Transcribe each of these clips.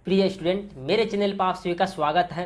प्रिय स्टूडेंट, मेरे चैनल पर आप सभी का स्वागत है।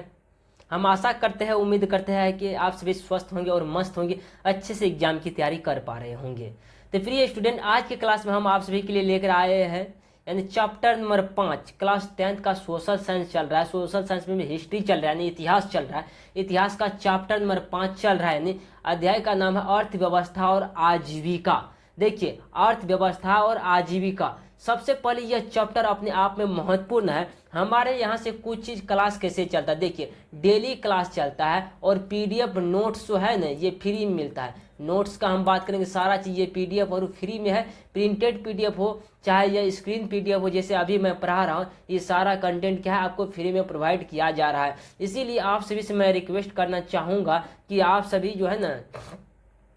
हम आशा करते हैं, उम्मीद करते हैं कि आप सभी स्वस्थ होंगे और मस्त होंगे, अच्छे से एग्जाम की तैयारी कर पा रहे होंगे। तो प्रिय स्टूडेंट, आज के क्लास में हम आप सभी के लिए लेकर आए हैं यानी चैप्टर नंबर 5 क्लास 10th का सोशल साइंस चल रहा है। सोशल साइंस में हिस्ट्री चल रहा है यानी इतिहास चल रहा है। इतिहास का चैप्टर नंबर 5 चल रहा है यानी अध्याय का नाम है अर्थव्यवस्था और आजीविका। देखिए, अर्थव्यवस्था और आजीविका, सबसे पहले यह चैप्टर अपने आप में महत्वपूर्ण है। हमारे यहाँ से कुछ चीज़ क्लास कैसे चलता है, देखिए डेली क्लास चलता है और पीडीएफ नोट्स जो है ना ये फ्री में मिलता है। नोट्स का हम बात करेंगे, सारा चीज़ ये पीडीएफ और फ्री में है। प्रिंटेड पीडीएफ हो चाहे यह स्क्रीन पीडीएफ हो, जैसे अभी मैं पढ़ा रहा हूँ, ये सारा कंटेंट क्या है आपको फ्री में प्रोवाइड किया जा रहा है। इसीलिए आप सभी से मैं रिक्वेस्ट करना चाहूँगा कि आप सभी जो है ना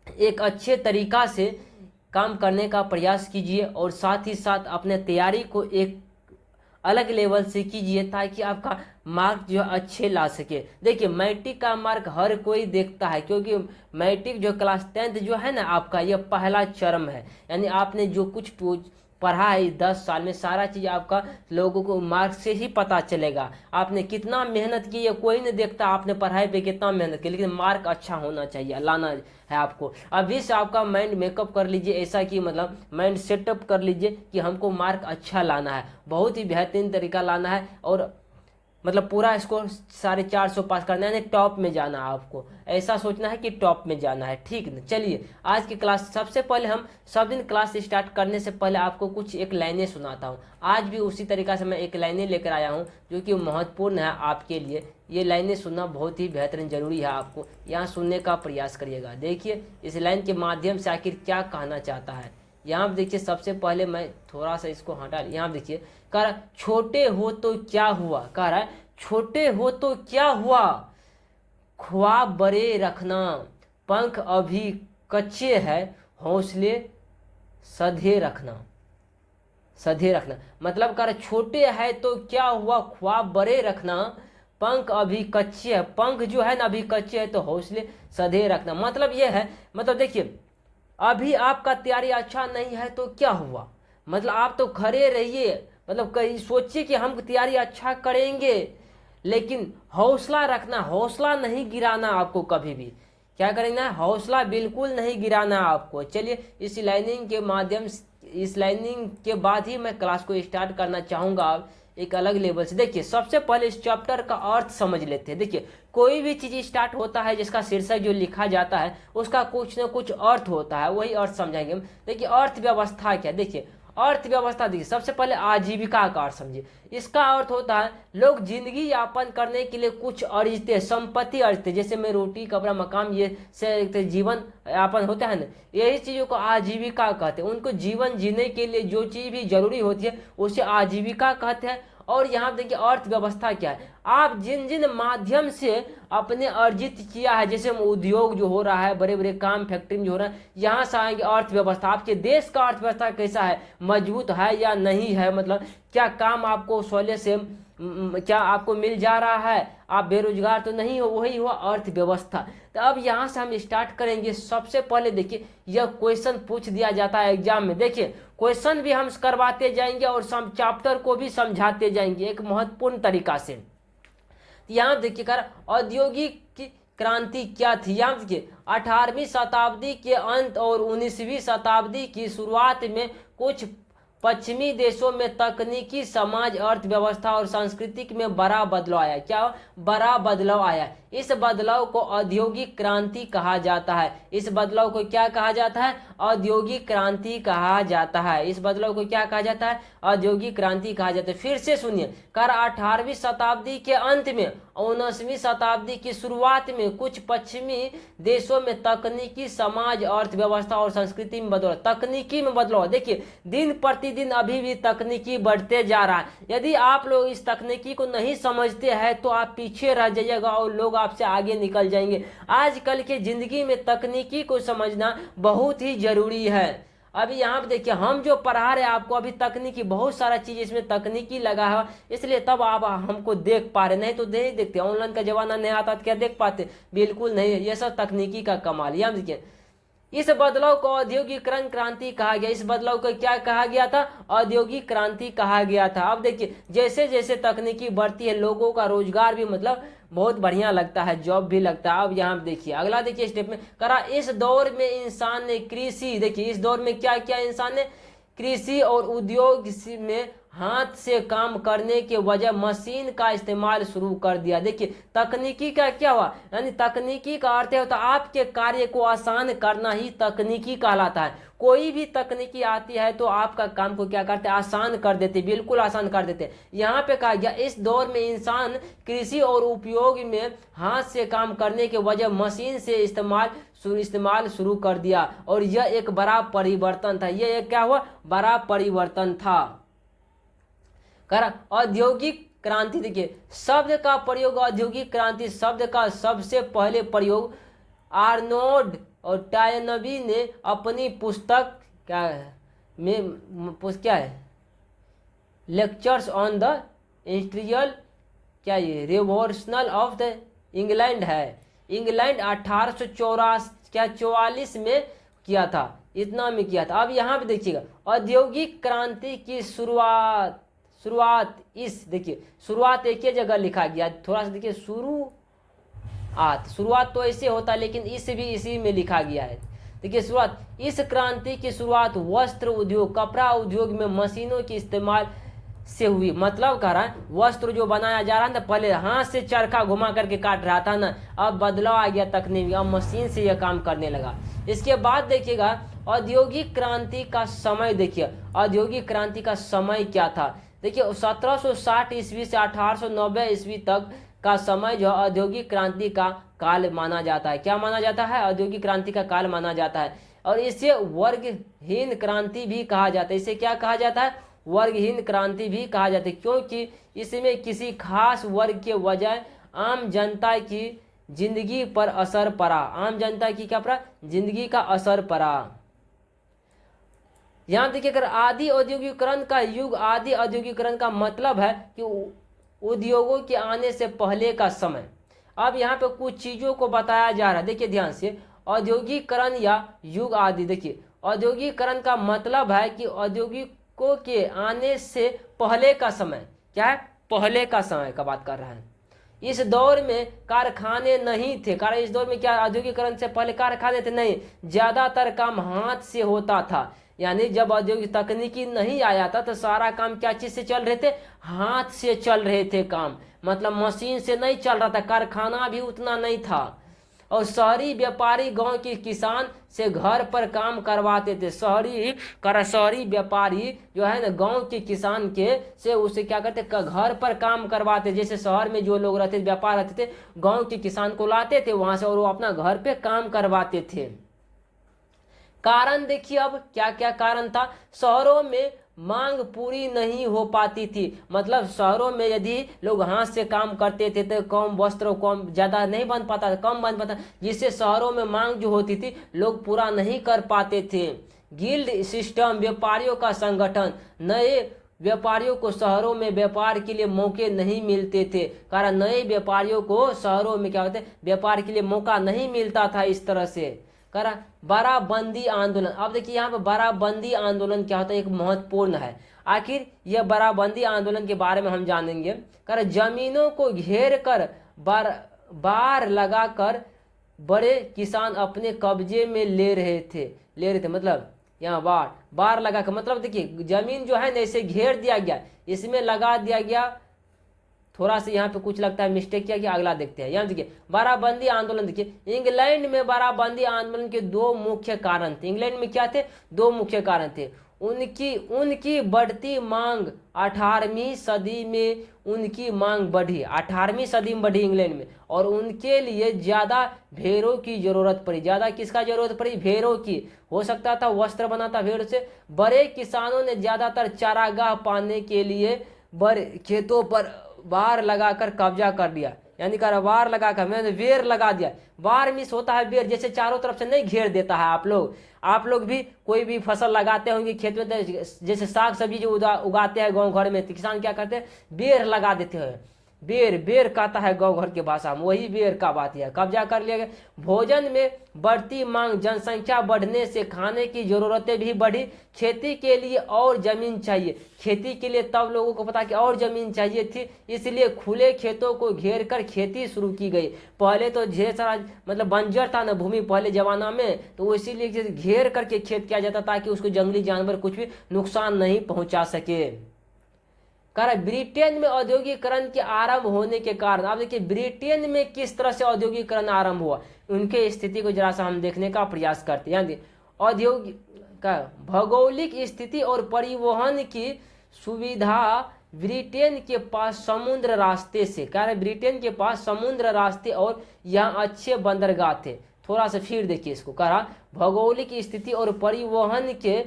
एक अच्छे तरीका से काम करने का प्रयास कीजिए और साथ ही साथ अपने तैयारी को एक अलग लेवल से कीजिए ताकि आपका मार्क जो अच्छे ला सके। देखिए, मैट्रिक का मार्क हर कोई देखता है क्योंकि मैट्रिक जो क्लास 10th जो है ना आपका, यह पहला चरम है। यानी आपने जो कुछ पढ़ा है 10 साल में, सारा चीज़ आपका लोगों को मार्क्स से ही पता चलेगा। आपने कितना मेहनत की है कोई नहीं देखता, आपने पढ़ाई पे कितना मेहनत की, लेकिन मार्क अच्छा होना चाहिए, लाना है आपको। अभी से आपका माइंड मेकअप कर लीजिए, ऐसा कि मतलब माइंड सेटअप कर लीजिए कि हमको मार्क अच्छा लाना है, बहुत ही बेहतरीन तरीका लाना है और मतलब पूरा स्कोर 450 पास करना है, यानी टॉप में जाना है। आपको ऐसा सोचना है कि टॉप में जाना है, ठीक ना। चलिए आज की क्लास, सबसे पहले हम सब दिन क्लास स्टार्ट करने से पहले आपको कुछ एक लाइनें सुनाता हूँ। आज भी उसी तरीका से मैं एक लाइनें लेकर आया हूँ जो कि महत्वपूर्ण है आपके लिए। ये लाइनें सुनना बहुत ही बेहतरीन जरूरी है, आपको यहाँ सुनने का प्रयास करिएगा। देखिए इस लाइन के माध्यम से आखिर क्या कहना चाहता है। यहाँ पर देखिए, सबसे पहले मैं थोड़ा सा इसको हटा, यहाँ देखिए, कह रहा छोटे हो तो क्या हुआ, कह रहा है छोटे हो तो क्या हुआ, ख्वाब बड़े रखना, पंख अभी कच्चे हैं, हौसले सधे रखना। सधे रखना मतलब कह रहा छोटे है तो क्या हुआ, ख्वाब बड़े रखना, पंख अभी कच्चे है, पंख जो है ना अभी कच्चे है तो हौसले सधे रखना। मतलब ये है, मतलब देखिए अभी आपका तैयारी अच्छा नहीं है तो क्या हुआ, मतलब आप तो खड़े रहिए, मतलब कहीं सोचिए कि हम तैयारी अच्छा करेंगे, लेकिन हौसला रखना, हौसला नहीं गिराना आपको कभी भी। क्या करना है, हौसला बिल्कुल नहीं गिराना आपको। चलिए इस लाइनिंग के माध्यम से, इस लाइनिंग के बाद ही मैं क्लास को स्टार्ट करना चाहूँगा आप एक अलग लेवल से। देखिए सबसे पहले इस चैप्टर का अर्थ समझ लेते हैं। देखिए कोई भी चीज़ स्टार्ट होता है जिसका शीर्षक जो लिखा जाता है उसका कुछ ना कुछ अर्थ होता है, वही अर्थ समझाएंगे हम। देखिए अर्थव्यवस्था क्या, देखिए अर्थव्यवस्था, देखिए सबसे पहले आजीविका का अर्थ समझिए। इसका अर्थ होता है लोग जिंदगी यापन करने के लिए कुछ अर्जते, संपत्ति अर्जते, जैसे में रोटी कपड़ा मकान ये से जीवन यापन होता है ना, यही चीज़ों को आजीविका कहते हैं। उनको जीवन जीने के लिए जो चीज़ भी जरूरी होती है उसे आजीविका कहते हैं। और यहाँ देखिए अर्थव्यवस्था क्या है, आप जिन जिन माध्यम से अपने अर्जित किया है, जैसे उद्योग जो हो रहा है, बड़े बड़े काम फैक्ट्री में जो हो रहा है, यहाँ से आएंगे अर्थव्यवस्था। आपके देश का अर्थव्यवस्था कैसा है, मजबूत है या नहीं है, मतलब क्या काम आपको सौले से क्या आपको मिल जा रहा है, आप बेरोजगार तो नहीं हो, वही हुआ अर्थव्यवस्था। तो अब यहाँ से हम स्टार्ट करेंगे। सबसे पहले देखिए यह क्वेश्चन पूछ दिया जाता है एग्जाम में, देखिए क्वेश्चन भी हम करवाते जाएंगे और चैप्टर को भी समझाते जाएंगे एक महत्वपूर्ण तरीका से। यहाँ देखिए कर औद्योगिक क्रांति क्या थी, यहाँ देखिए 18वीं शताब्दी के अंत और 19वीं शताब्दी की शुरुआत में कुछ पश्चिमी देशों में तकनीकी, समाज, अर्थव्यवस्था और सांस्कृतिक में बड़ा बदलाव आया। क्या बड़ा बदलाव आया, इस बदलाव को औद्योगिक क्रांति कहा जाता है। इस बदलाव को क्या कहा जाता है, औद्योगिक क्रांति कहा जाता है। इस बदलाव को क्या कहा जाता है, औद्योगिक क्रांति कहा जाता है। फिर से सुनिए, कर 18वीं शताब्दी के अंत में 19वीं शताब्दी की शुरुआत में कुछ पश्चिमी देशों में तकनीकी, समाज, अर्थव्यवस्था और संस्कृति में बदलाव। तकनीकी में बदलाव, देखिए दिन प्रतिदिन अभी भी तकनीकी बढ़ते जा रहा है। यदि आप लोग इस तकनीकी को नहीं समझते हैं तो आप पीछे रह जाइएगा और लोग आपसे आगे निकल जाएंगे। आजकल के जिंदगी में तकनीकी को समझना बहुत ही जरूरी है। अभी यहाँ पे देखिए हम जो पढ़ा रहे हैं आपको, अभी तकनीकी बहुत सारा चीज इसमें तकनीकी लगा है, इसलिए तब आप हमको देख पा रहे, नहीं तो नहीं देखते। ऑनलाइन का जमाना नहीं आता तो क्या देख पाते, बिल्कुल नहीं। ये सब तकनीकी का कमाल। यहाँ देखिए इस बदलाव को औद्योगिकरण क्रांति कहा गया। इस बदलाव को क्या कहा गया था? औद्योगिक क्रांति कहा गया था। अब देखिए जैसे जैसे तकनीकी बढ़ती है लोगों का रोजगार भी मतलब बहुत बढ़िया लगता है, जॉब भी लगता है। अब यहाँ देखिए अगला देखिए स्टेप में करा, इस दौर में इंसान ने कृषि, देखिए इस दौर में क्या किया इंसान ने? कृषि और उद्योग में हाथ से काम करने के वजह मशीन का इस्तेमाल शुरू कर दिया। देखिए तकनीकी का क्या हुआ, यानी तकनीकी का अर्थ होता है आपके कार्य को आसान करना ही तकनीकी कहलाता है। कोई भी तकनीकी आती है तो आपका काम को क्या करते हैं? आसान कर देते, बिल्कुल आसान कर देते। यहाँ पे कहा गया इस दौर में इंसान कृषि और उपयोग में हाथ से काम करने के वजह मशीन से इस्तेमाल शुरू कर दिया, और यह एक बड़ा परिवर्तन था। यह एक क्या हुआ? बड़ा परिवर्तन था। करा औद्योगिक क्रांति, देखिए शब्द का प्रयोग, औद्योगिक क्रांति शब्द का सबसे पहले प्रयोग आर्नोल्ड और टायनबी ने अपनी पुस्तक क्या है लेक्चर्स ऑन द इंडस्ट्रियल क्या ये रिवॉल्यूशन ऑफ द इंग्लैंड है, इंग्लैंड 1844 में किया था, इतना में किया था। अब यहाँ पे देखिएगा औद्योगिक क्रांति की शुरुआत देखिए शुरुआत एक ही जगह लिखा गया, थोड़ा सा देखिए शुरुआत तो ऐसे होता है लेकिन इसी में लिखा गया है। देखिए शुरुआत, इस क्रांति की शुरुआत वस्त्र उद्योग कपड़ा उद्योग में मशीनों के इस्तेमाल से हुई। मतलब कह रहा है वस्त्र जो बनाया जा रहा था पहले हाथ से चरखा घुमा करके काट रहा था ना, अब बदलाव आ गया तकनीक, अब मशीन से यह काम करने लगा। इसके बाद देखिएगा औद्योगिक क्रांति का समय, देखिए औद्योगिक क्रांति का समय क्या था। देखिए 1760 ईस्वी से 1890 ईस्वी तक का समय जो औद्योगिक क्रांति का काल माना जाता है। क्या माना जाता है? औद्योगिक क्रांति का काल माना जाता है। और इसे वर्गहीन क्रांति भी कहा जाता है। इसे क्या कहा जाता है? वर्गहीन क्रांति भी कहा जाता है, क्योंकि इसमें किसी खास वर्ग के बजाय आम जनता की जिंदगी पर असर पड़ा। आम जनता की क्या पड़ा? जिंदगी का असर पड़ा। यहाँ देखिए अगर आदि औद्योगिकरण का युग, आदि औद्योगिकरण का मतलब है कि उद्योगों के आने से पहले का समय। अब यहाँ पे कुछ चीजों को बताया जा रहा है, देखिए ध्यान से। औद्योगिकरण या युग आदि, देखिए औद्योगिकरण का मतलब है कि औद्योगिकों के आने से पहले का समय। क्या है? पहले का समय का बात कर रहा है। इस दौर में कारखाने नहीं थे, कारण इस दौर में क्या औद्योगिकरण से पहले कारखाने थे नहीं, ज्यादातर काम हाथ से होता था। यानी जब औद्योगिक तकनीकी नहीं आया था तो सारा काम क्या चीज से चल रहे थे? हाथ से चल रहे थे काम, मतलब मशीन से नहीं चल रहा था, कारखाना भी उतना नहीं था। और शहरी व्यापारी गांव के किसान से घर पर काम करवाते थे। शहरी व्यापारी जो है ना गांव के किसान के से उसे क्या करते? घर पर काम करवाते। जैसे शहर में जो लोग रहते व्यापार रहते थे, गांव के किसान को लाते थे वहां से और वो अपना घर पे काम करवाते थे। कारण देखिए अब क्या क्या कारण था। शहरों में मांग पूरी नहीं हो पाती थी, मतलब शहरों में यदि लोग हाथ से काम करते थे तो कम वस्त्र कम ज्यादा नहीं बन पाता, कम बन पाता, जिससे शहरों में मांग जो होती थी लोग पूरा नहीं कर पाते थे। गिल्ड सिस्टम, व्यापारियों का संगठन, नए व्यापारियों को शहरों में व्यापार के लिए मौके नहीं मिलते थे, कारण नए व्यापारियों को शहरों में क्या होते व्यापार के लिए मौका नहीं मिलता था। इस तरह से करा बराबंदी आंदोलन। अब देखिए यहाँ पे बराबंदी आंदोलन क्या होता है, एक महत्वपूर्ण है। आखिर यह बराबंदी आंदोलन के बारे में हम जानेंगे। कर जमीनों को घेर कर बार लगाकर बड़े किसान अपने कब्जे में ले रहे थे, मतलब यहाँ बार लगा कर, मतलब देखिए जमीन जो है ना इसे घेर दिया गया, इसमें लगा दिया गया। थोड़ा सा यहाँ पे कुछ लगता है मिस्टेक किया गया, अगला देखते हैं। यहाँ देखिए बाराबंदी आंदोलन, देखिए इंग्लैंड में बाराबंदी आंदोलन के दो मुख्य कारण थे। इंग्लैंड में क्या थे? दो मुख्य कारण थे। उनकी बढ़ती मांग 18वीं सदी में उनकी मांग बढ़ी, 18वीं सदी में बढ़ी इंग्लैंड में, और उनके लिए ज्यादा भेड़ों की जरूरत पड़ी। ज्यादा किसका जरूरत पड़ी? भेड़ों की। हो सकता था वस्त्र बनाता भेड़ से। बड़े किसानों ने ज्यादातर चारागाह पाने के लिए बड़े खेतों पर बार लगाकर कब्जा कर लिया, यानी कहा बार लगाकर मैंने वेर लगा दिया। बार मिस होता है वेर, जैसे चारों तरफ से नहीं घेर देता है। आप लोग भी कोई भी फसल लगाते होंगे खेत में, जैसे साग सब्जी जो उगाते हैं गांव घर में, तो किसान क्या करते हैं? बेर लगा देते हैं। बेर, बेर कहता है गाँव घर के भाषा में, वही बेर का बात है, कब्जा कर लिया गया। भोजन में बढ़ती मांग, जनसंख्या बढ़ने से खाने की जरूरतें भी बढ़ी, खेती के लिए और जमीन चाहिए। खेती के लिए तब लोगों को पता कि और जमीन चाहिए थी, इसलिए खुले खेतों को घेर कर खेती शुरू की गई। पहले तो ढेर सारा मतलब बंजर था ना भूमि पहले जमाना में, तो इसीलिए घेर करके खेत किया जाता ताकि उसको जंगली जानवर कुछ भी नुकसान नहीं पहुंचा सके। कारण ब्रिटेन में औद्योगिकरण के आरंभ होने के कारण, अब देखिए ब्रिटेन में किस तरह से औद्योगिकरण आरंभ हुआ, उनके स्थिति को जरा सा हम देखने का प्रयास करते हैं। औद्योगिक का भौगोलिक स्थिति और परिवहन की सुविधा, ब्रिटेन के पास समुद्र रास्ते से, कारण ब्रिटेन के पास समुद्र रास्ते और यहाँ अच्छे बंदरगाह थे। थोड़ा सा फिर देखिए इसको, कहा भौगोलिक स्थिति और परिवहन के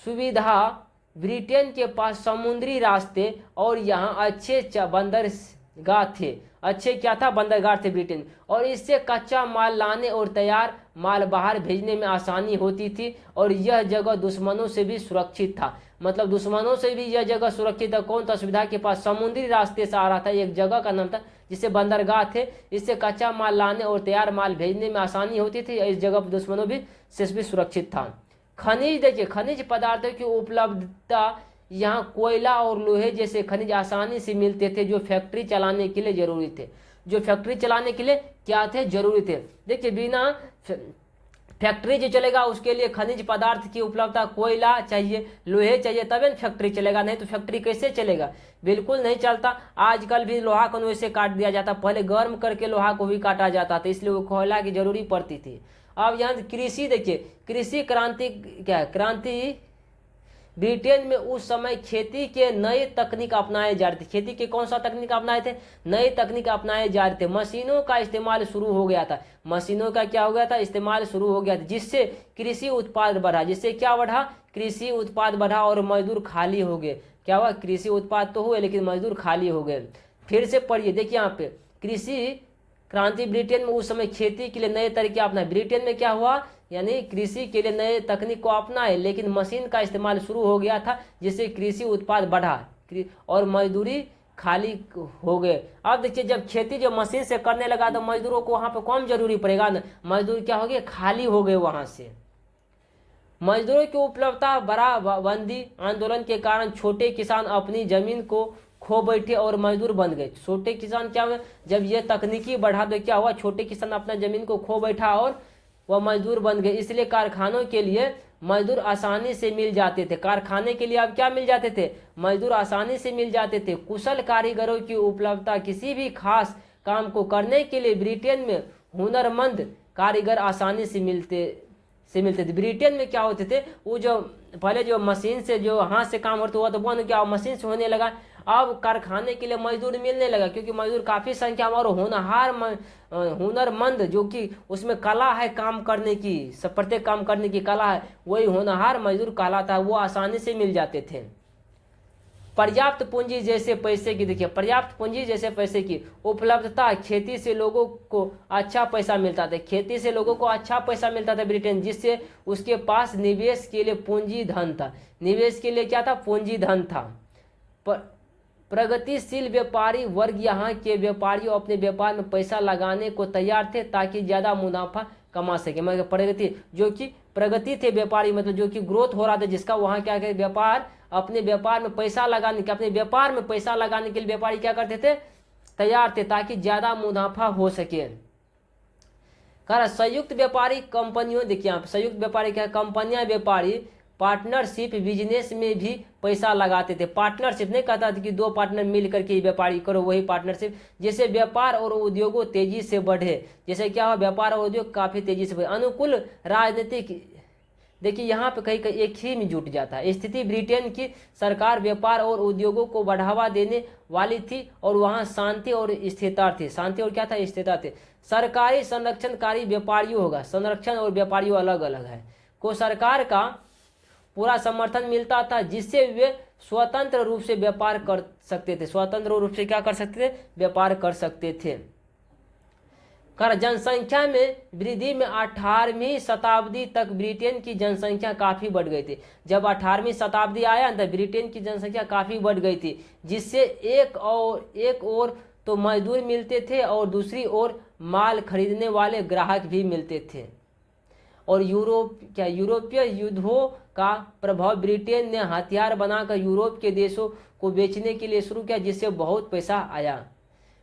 सुविधा, ब्रिटेन के पास समुद्री रास्ते और यहाँ अच्छे बंदरगाह थे। अच्छे क्या था, बंदरगाह थे ब्रिटेन, और इससे कच्चा माल लाने और तैयार माल बाहर भेजने में आसानी होती थी, और यह जगह दुश्मनों से भी सुरक्षित था। मतलब दुश्मनों से भी यह जगह सुरक्षित था। कौन था सुविधा के पास, समुद्री रास्ते से आ रहा था, एक जगह का नाम था जिससे बंदरगाह थे, इससे कच्चा माल लाने और तैयार माल भेजने में आसानी होती थी, इस जगह पर दुश्मनों से भी सुरक्षित था। खनिज, देखिए खनिज पदार्थों की उपलब्धता, यहाँ कोयला और लोहे जैसे खनिज आसानी से मिलते थे, जो फैक्ट्री चलाने के लिए जरूरी थे। जो फैक्ट्री चलाने के लिए क्या थे, जरूरी थे। देखिए बिना फैक्ट्री जो चलेगा उसके लिए खनिज पदार्थ की उपलब्धता, कोयला चाहिए, लोहे चाहिए, तभी ना फैक्ट्री चलेगा, नहीं तो फैक्ट्री कैसे चलेगा, बिल्कुल नहीं चलता। आजकल भी लोहा को वैसे काट दिया जाता, पहले गर्म करके लोहा को भी काटा जाता था, इसलिए वो कोयला की जरूरी पड़ती थी। अब यहाँ कृषि देखिए, कृषि क्रांति क्या है, क्रांति ब्रिटेन में उस समय खेती के नए तकनीक अपनाए जा रहे थे। खेती के कौन सा तकनीक अपनाए थे, नए तकनीक अपनाए जा रहे थे। मशीनों का इस्तेमाल शुरू हो गया था, मशीनों का क्या हो गया था, इस्तेमाल शुरू हो गया था, जिससे कृषि उत्पाद बढ़ा। जिससे क्या बढ़ा, कृषि उत्पाद बढ़ा और मजदूर खाली हो गए। क्या हुआ, कृषि उत्पाद तो हुए लेकिन मजदूर खाली हो गए। फिर से पढ़िए, देखिए यहाँ पे कृषि क्रांति ब्रिटेन में उस समय खेती के लिए नए तरीके अपनाए। ब्रिटेन में क्या हुआ, यानी कृषि के लिए नए तकनीक को अपनाए, लेकिन मशीन का इस्तेमाल शुरू हो गया था, जिससे कृषि उत्पाद बढ़ा और मजदूरी खाली हो गए। अब देखिए जब खेती जो मशीन से करने लगा तो मजदूरों को वहां पे कम जरूरी पड़ेगा ना, मजदूर क्या हो गए, खाली हो गए वहां से। मजदूरों की उपलब्धता, बराबंदी आंदोलन के कारण छोटे किसान अपनी जमीन को खो बैठे और मजदूर बन गए। छोटे किसान क्या हुए, जब ये तकनीकी बढ़ा तो क्या हुआ, छोटे किसान अपना जमीन को खो बैठा और वह मजदूर बन गए। इसलिए कारखानों के लिए मजदूर आसानी से मिल जाते थे। कारखाने के लिए अब क्या मिल जाते थे, मजदूर आसानी से मिल जाते थे। कुशल कारीगरों की उपलब्धता, किसी भी खास काम को करने के लिए ब्रिटेन में हुनरमंद कारीगर आसानी से मिलते थे। ब्रिटेन में क्या होते थे, वो जो पहले जो मशीन से जो हाथ से काम होता हुआ तो वो क्या मशीन से होने लगा। अब कारखाने के लिए मजदूर मिलने लगा, क्योंकि मजदूर काफ़ी संख्या में और हुनरमंद जो कि उसमें कला है काम करने की, प्रत्येक काम करने की कला है, वही होनहार मजदूर कहलाता है, वो आसानी से मिल जाते थे। पर्याप्त पूंजी जैसे पैसे की, देखिए पर्याप्त पूंजी जैसे पैसे की उपलब्धता, खेती से लोगों को अच्छा पैसा मिलता था। खेती से लोगों को अच्छा पैसा मिलता था ब्रिटेन, जिससे उसके पास निवेश के लिए पूंजी धन था। निवेश के लिए क्या था, पूंजी धन था। प्रगतिशील व्यापारी वर्ग, यहाँ के व्यापारियों अपने व्यापार में पैसा लगाने को तैयार थे ताकि ज़्यादा मुनाफा कमा सके। मतलब प्रगति, जो कि प्रगति थे व्यापारी, मतलब जो कि ग्रोथ हो रहा था जिसका, वहाँ क्या करे, व्यापार, अपने व्यापार में पैसा लगाने के, अपने व्यापार में पैसा लगाने के लिए व्यापारी क्या करते थे, तैयार थे ताकि ज़्यादा मुनाफा हो सके। कह संयुक्त व्यापारी कंपनियों, देखिए यहाँ संयुक्त व्यापारी क्या, कंपनियां व्यापारी पार्टनरशिप बिजनेस में भी पैसा लगाते थे। पार्टनरशिप नहीं कहता था कि दो पार्टनर मिल करके व्यापारी करो, वही पार्टनरशिप, जैसे व्यापार और उद्योगों तेजी से बढ़े। जैसे क्या हुआ, व्यापार और उद्योग काफ़ी तेजी से बढ़े। अनुकूल राजनीतिक, देखिए यहाँ पे कहीं एक ही में जुट जाता है स्थिति। ब्रिटेन की सरकार व्यापार और उद्योगों को बढ़ावा देने वाली थी और वहाँ शांति और स्थिरता थी। शांति और क्या था, स्थिरता थी। सरकारी संरक्षणकारी व्यापारियों होगा, संरक्षण और व्यापारियों अलग अलग है, को सरकार का पूरा समर्थन मिलता था, जिससे वे स्वतंत्र रूप से व्यापार कर सकते थे। स्वतंत्र रूप से क्या कर सकते थे, व्यापार कर सकते थे। जनसंख्या में वृद्धि में 18वीं शताब्दी तक ब्रिटेन की जनसंख्या काफ़ी बढ़ गई थी। जब 18वीं शताब्दी आया तो ब्रिटेन की जनसंख्या काफ़ी बढ़ गई थी, जिससे एक और तो मजदूर मिलते थे और दूसरी ओर माल खरीदने वाले ग्राहक भी मिलते थे। और यूरोपीय युद्धों का प्रभाव, ब्रिटेन ने हथियार बनाकर यूरोप के देशों को बेचने के लिए शुरू किया, जिससे बहुत पैसा आया।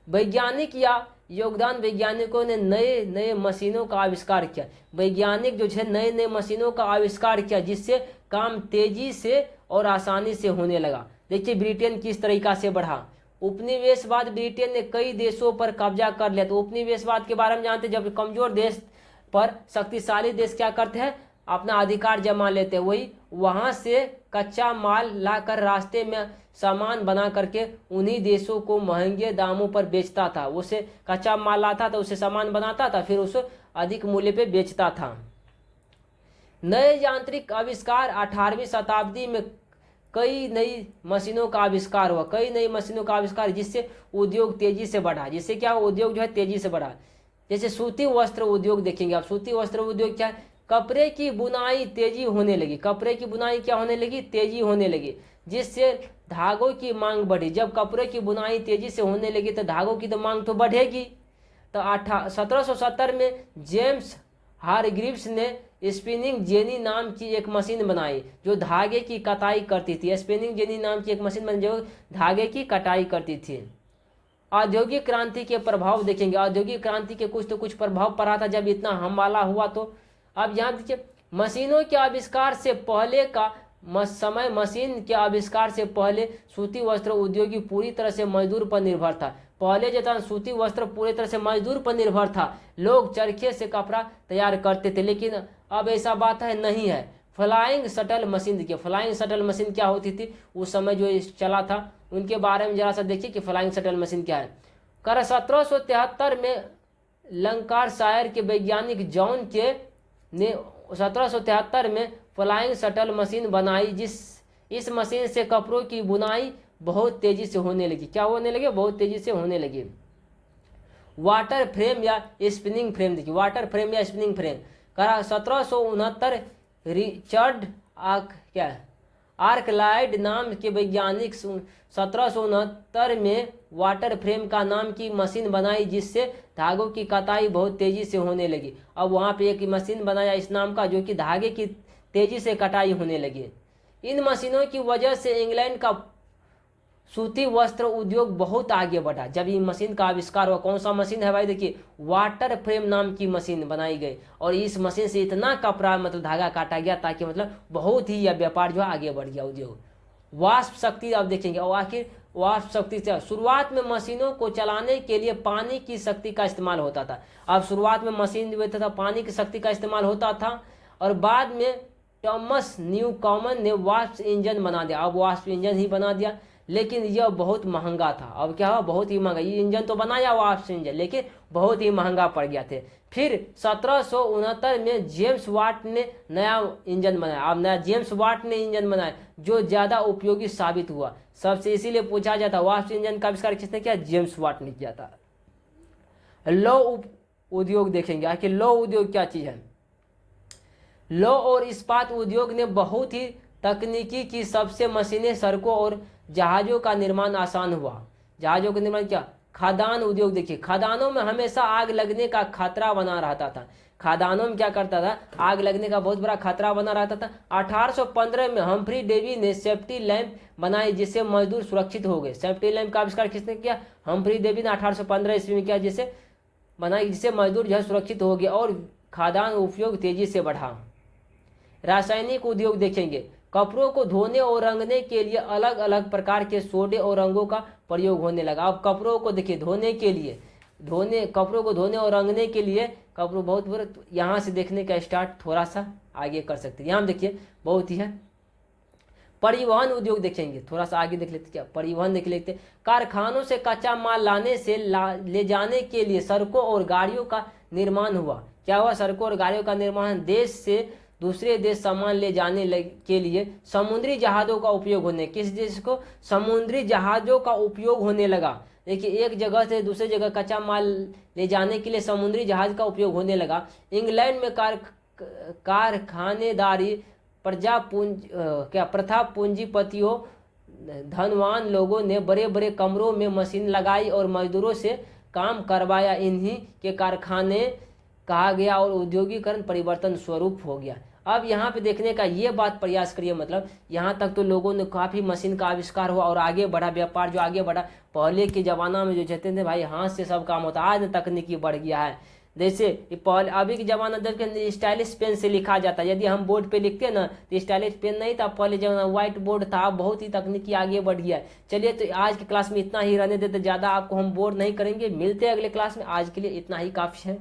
वैज्ञानिक या योगदान, वैज्ञानिकों ने नए नए मशीनों का आविष्कार किया। वैज्ञानिक जो है नए नए मशीनों का आविष्कार किया, जिससे काम तेजी से और आसानी से होने लगा। देखिए ब्रिटेन किस तरीका से बढ़ा। उपनिवेशवाद, ब्रिटेन ने कई देशों पर कब्जा कर लिया। तो उपनिवेशवाद के बारे में जानते हैं, जब कमजोर देश पर शक्तिशाली देश क्या करते हैं, अपना अधिकार जमा लेते हैं। वही वहां से कच्चा माल लाकर रास्ते में सामान बना करके उन्हीं देशों को महंगे दामों पर बेचता था। उसे कच्चा माल लाता था, उसे सामान बनाता था, फिर उसे अधिक मूल्य पे बेचता था। नए यांत्रिक आविष्कार, 18वीं शताब्दी में कई नई मशीनों का आविष्कार हुआ, कई नई मशीनों का आविष्कार, जिससे उद्योग तेजी से बढ़ा। जिससे क्या उद्योग जो है तेजी से बढ़ा। जैसे सूती वस्त्र उद्योग देखेंगे आप। सूती वस्त्र उद्योग क्या है, कपड़े की बुनाई तेजी होने लगी। कपड़े की बुनाई क्या होने लगी, तेजी होने लगी, जिससे धागों की मांग बढ़ी। जब कपड़े की बुनाई तेजी से होने लगी तो धागों की तो मांग तो बढ़ेगी। तो 1770 में जेम्स हारग्रीव्स ने स्पिनिंग जेनी नाम की एक मशीन बनाई, जो धागे की कटाई करती थी। स्पिनिंग जेनी नाम की एक मशीन बनी जो धागे की कटाई करती थी। औद्योगिक क्रांति के प्रभाव देखेंगे। औद्योगिक क्रांति के कुछ तो कुछ प्रभाव पड़ा था जब इतना हमवाला हुआ। तो अब यहाँ देखिए, मशीनों के आविष्कार से पहले का समय, मशीन के आविष्कार से पहले सूती वस्त्र उद्योगी पूरी तरह से मजदूर पर निर्भर था। पहले जो था सूती वस्त्र पूरी तरह से मजदूर पर निर्भर था। लोग चरखे से कपड़ा तैयार करते थे, लेकिन अब ऐसा बात है नहीं है। फ्लाइंग शटल मशीन देखिए। फ्लाइंग शटल मशीन क्या होती थी उस समय जो चला था, उनके बारे में जरा सा देखिए कि फ्लाइंग शटल मशीन क्या है। 1773 में लंकाशायर के वैज्ञानिक जॉन के ने 1773 में फ्लाइंग शटल मशीन बनाई। इस मशीन से कपड़ों की बुनाई बहुत तेजी से होने लगी। क्या होने लगे, बहुत तेजी से होने लगी। वाटर फ्रेम या स्पिनिंग फ्रेम देखिए। वाटर फ्रेम या स्पिनिंग फ्रेम 1769 रिचर्ड आर्कलाइड नाम के वैज्ञानिक 1769 में वाटर फ्रेम का नाम की मशीन बनाई, जिससे धागों की कटाई बहुत तेजी से होने लगी। अब वहाँ पे एक मशीन बनाया इस नाम का, जो कि धागे की तेजी से कटाई होने लगी। इन मशीनों की वजह से इंग्लैंड का सूती वस्त्र उद्योग बहुत आगे बढ़ा। जब ये मशीन का आविष्कार हुआ, कौन सा मशीन है भाई, देखिए वाटर फ्रेम नाम की मशीन बनाई गई। और इस मशीन से इतना कपड़ा मतलब धागा काटा गया ताकि मतलब बहुत ही यह व्यापार जो है आगे बढ़ गया उद्योग। वाष्प शक्ति आप देखेंगे। और आखिर वाष्प शक्ति से शुरुआत में मशीनों को चलाने के लिए पानी की शक्ति का इस्तेमाल होता था। अब शुरुआत में मशीन जो था पानी की शक्ति का इस्तेमाल होता था, और बाद में थॉमस न्यूकॉमन ने वाष्प इंजन बना दिया। अब वाष्प इंजन ही बना दिया, लेकिन यह बहुत महंगा था। अब क्या हुआ, बहुत ही महंगा। ये इंजन तो बनाया वाष्प इंजन, लेकिन बहुत ही महंगा पड़ गया थे। फिर 1769 में जेम्स वाट ने नया इंजन बनाया। अब नया जेम्स वाट ने इंजन बनाया जो ज़्यादा उपयोगी साबित हुआ। सबसे इसीलिए पूछा जाता वाष्प इंजन का आविष्कार किसने किया, जेम्स वाट ने किया था। लौह उद्योग देखेंगे। आखिर लौह उद्योग क्या चीज़ है। लौह और इस्पात उद्योग ने बहुत ही तकनीकी की सबसे मशीनें, सड़कों और जहाज़ों का निर्माण आसान हुआ। जहाज़ों का निर्माण क्या, खादान उद्योग देखिए। खादानों में हमेशा आग लगने का खतरा बना रहता था। खादानों में क्या करता था, आग लगने का बहुत बड़ा खतरा बना रहता था। 1815 में हम्फ्री डेवी ने सेफ्टी लैंप बनाई, जिससे मजदूर सुरक्षित हो गए। सेफ्टी लैंप का आविष्कार किसने किया, हम्फ्री डेवी ने 1815 ईस्वी में किया, जिसे बनाई, जिससे मजदूर जो है सुरक्षित हो गए और खादान उपयोग तेजी से बढ़ा। रासायनिक उद्योग देखेंगे। कपड़ों को धोने और रंगने के लिए अलग अलग प्रकार के सोडे और रंगों का प्रयोग होने लगा। अब कपड़ों को देखिए धोने के लिए, कपड़ों को धोने और रंगने के लिए कपड़ों बहुत यहाँ से देखने का स्टार्ट थोड़ा सा आगे कर सकते हैं। यहाँ देखिए बहुत ही है। परिवहन उद्योग देखेंगे, थोड़ा सा आगे देख लेते, क्या परिवहन देख लेते। कारखानों से कच्चा माल लाने से ले जाने के लिए सड़कों और गाड़ियों का निर्माण हुआ। क्या हुआ, सड़कों और गाड़ियों का निर्माण। देश से दूसरे देश सामान ले जाने के लिए समुद्री जहाज़ों का उपयोग होने, किस देश को, समुद्री जहाज़ों का उपयोग होने लगा। देखिए एक जगह से दूसरी जगह कच्चा माल ले जाने के लिए समुद्री जहाज़ का उपयोग होने लगा। इंग्लैंड में कारखानेदारी प्रथा पूंजीपतियों धनवान लोगों ने बड़े बड़े कमरों में मशीन लगाई और मजदूरों से काम करवाया। इन्हीं के कारखाने कहा गया और औद्योगिकरण परिवर्तन स्वरूप हो गया। अब यहाँ पे देखने का ये बात प्रयास करिए, मतलब यहाँ तक तो लोगों ने काफ़ी मशीन का आविष्कार हुआ और आगे बढ़ा, व्यापार जो आगे बढ़ा। पहले के ज़माना में जो कहते थे भाई हाथ से सब काम होता, आज तकनीकी बढ़ गया है। जैसे पहले अभी के ज़माना देखिए स्टाइलिश पेन से लिखा जाता है, यदि हम बोर्ड पे लिखते हैं ना तो स्टाइलिश पेन नहीं था, पहले जमाना व्हाइट बोर्ड था, बहुत ही तकनीकी आगे बढ़ गया है। चलिए तो आज की क्लास में इतना ही रहने देते, ज़्यादा आपको हम बोर नहीं करेंगे, मिलते हैं अगले क्लास में, आज के लिए इतना ही काफ़ी है।